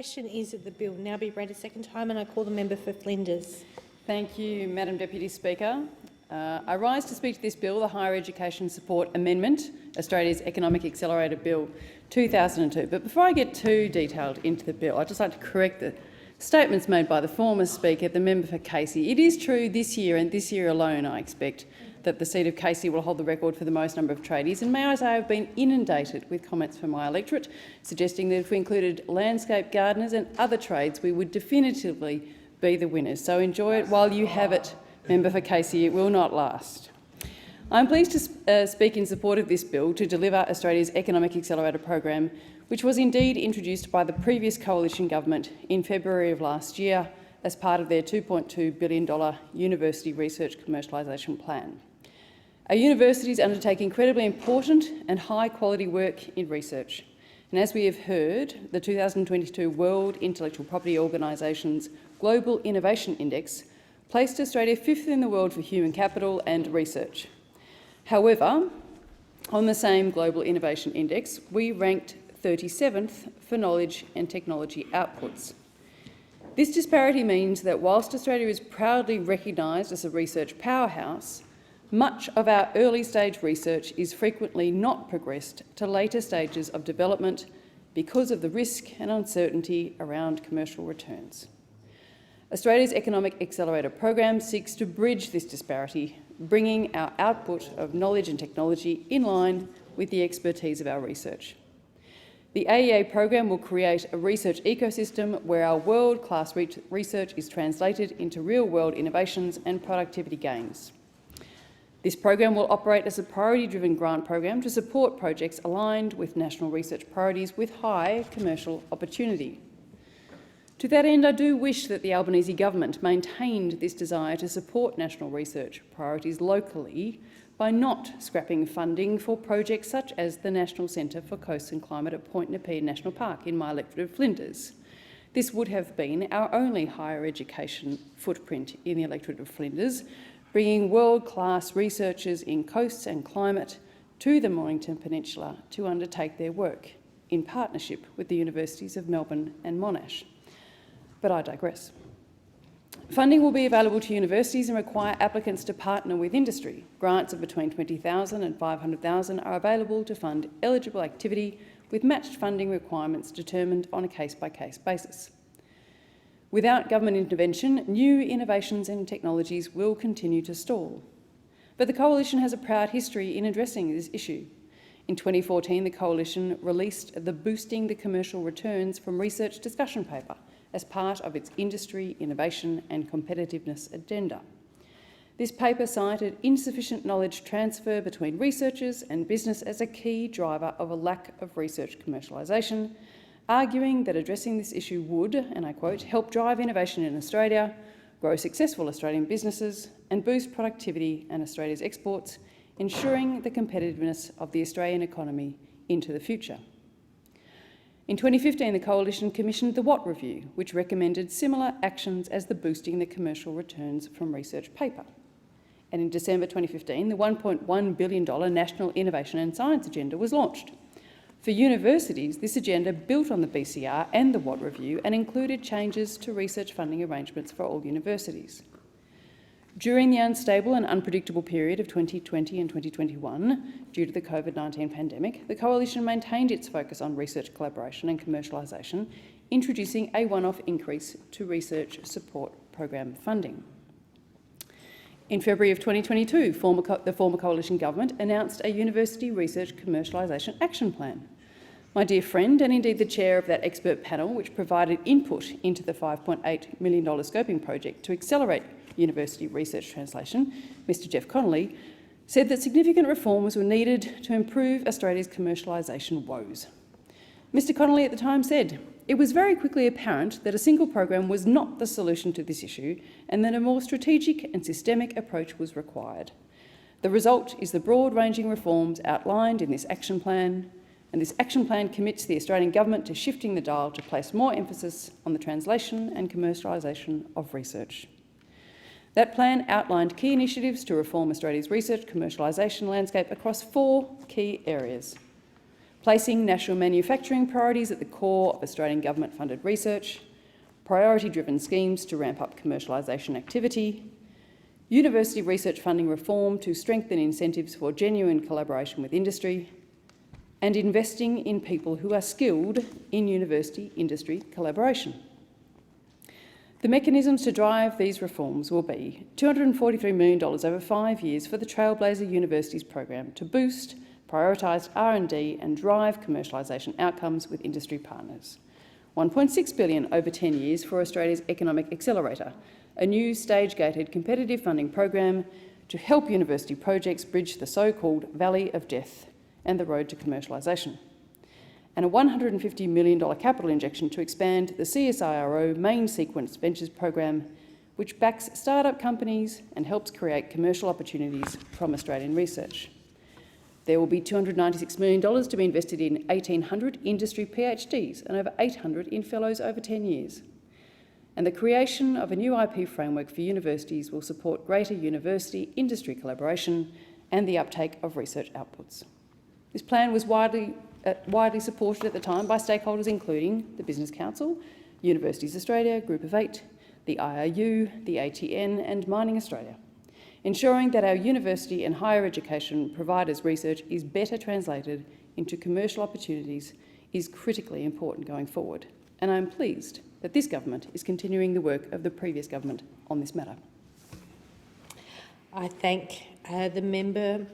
The question is that the bill now be read a second time, and I call the member for Flinders. Thank you, Madam Deputy Speaker. I rise to speak to this bill, the Higher Education Support Amendment, Australia's Economic Accelerator Bill 2002. But before I get too detailed into the bill, I'd just like to correct the statements made by the former Speaker, the member for Casey. It is true this year, and this year alone, I expect, that the seat of Casey will hold the record for the most number of tradies. And may I say I've been inundated with comments from my electorate suggesting that if we included landscape gardeners and other trades, we would definitively be the winners. So enjoy it while you have it, member for Casey. It will not last. I'm pleased to speak in support of this bill to deliver Australia's Economic Accelerator program, which was indeed introduced by the previous coalition government in February of last year as part of their $2.2 billion university research commercialisation plan. Our universities undertake incredibly important and high-quality work in research. And as we have heard, the 2022 World Intellectual Property Organisation's Global Innovation Index placed Australia 5th in the world for human capital and research. However, on the same Global Innovation Index, we ranked 37th for knowledge and technology outputs. This disparity means that whilst Australia is proudly recognised as a research powerhouse, much of our early-stage research is frequently not progressed to later stages of development because of the risk and uncertainty around commercial returns. Australia's Economic Accelerator program seeks to bridge this disparity, bringing our output of knowledge and technology in line with the expertise of our research. The AEA program will create a research ecosystem where our world-class research is translated into real-world innovations and productivity gains. This program will operate as a priority-driven grant program to support projects aligned with national research priorities with high commercial opportunity. To that end, I do wish that the Albanese government maintained this desire to support national research priorities locally by not scrapping funding for projects such as the National Centre for Coast and Climate at Point Nepean National Park in my electorate of Flinders. This would have been our only higher education footprint in the electorate of Flinders, bringing world-class researchers in coasts and climate to the Mornington Peninsula to undertake their work in partnership with the universities of Melbourne and Monash. But I digress. Funding will be available to universities and require applicants to partner with industry. Grants of between $20,000 and $500,000 are available to fund eligible activity with matched funding requirements determined on a case-by-case basis. Without government intervention, new innovations and technologies will continue to stall. But the Coalition has a proud history in addressing this issue. In 2014, the Coalition released the Boosting the Commercial Returns from Research discussion paper as part of its industry, innovation and competitiveness agenda. This paper cited insufficient knowledge transfer between researchers and business as a key driver of a lack of research commercialisation, arguing that addressing this issue would, and I quote, help drive innovation in Australia, grow successful Australian businesses and boost productivity and Australia's exports, ensuring the competitiveness of the Australian economy into the future. In 2015, the Coalition commissioned the Watt Review, which recommended similar actions as the Boosting the Commercial Returns from Research paper. And in December 2015, the $1.1 billion National Innovation and Science Agenda was launched. For universities, this agenda built on the BCR and the Watt Review and included changes to research funding arrangements for all universities. During the unstable and unpredictable period of 2020 and 2021, due to the COVID-19 pandemic, the Coalition maintained its focus on research collaboration and commercialisation, introducing a one-off increase to research support program funding. In February of 2022, the former Coalition government announced a University Research Commercialisation Action Plan. My dear friend, and indeed the chair of that expert panel, which provided input into the $5.8 million scoping project to accelerate university research translation, Mr Jeff Connolly, said that significant reforms were needed to improve Australia's commercialisation woes. Mr Connolly at the time said, "It was very quickly apparent that a single program was not the solution to this issue and that a more strategic and systemic approach was required. The result is the broad-ranging reforms outlined in this action plan, and this action plan commits the Australian government to shifting the dial to place more emphasis on the translation and commercialisation of research." That plan outlined key initiatives to reform Australia's research commercialisation landscape across 4 key areas: placing national manufacturing priorities at the core of Australian government-funded research, priority-driven schemes to ramp up commercialisation activity, university research funding reform to strengthen incentives for genuine collaboration with industry, and investing in people who are skilled in university-industry collaboration. The mechanisms to drive these reforms will be $243 million over 5 years for the Trailblazer Universities program to boost prioritised R&D and drive commercialisation outcomes with industry partners. $1.6 billion over 10 years for Australia's Economic Accelerator, a new stage-gated competitive funding program to help university projects bridge the so-called Valley of Death and the road to commercialisation. And a $150 million capital injection to expand the CSIRO Main Sequence Ventures program, which backs startup companies and helps create commercial opportunities from Australian research. There will be $296 million to be invested in 1,800 industry PhDs and over 800 in fellows over 10 years. And the creation of a new IP framework for universities will support greater university-industry collaboration and the uptake of research outputs. This plan was widely supported at the time by stakeholders including the Business Council, Universities Australia, Group of 8, the IRU, the ATN and Mining Australia. Ensuring that our university and higher education providers' research is better translated into commercial opportunities is critically important going forward, and I am pleased that this government is continuing the work of the previous government on this matter. I thank the member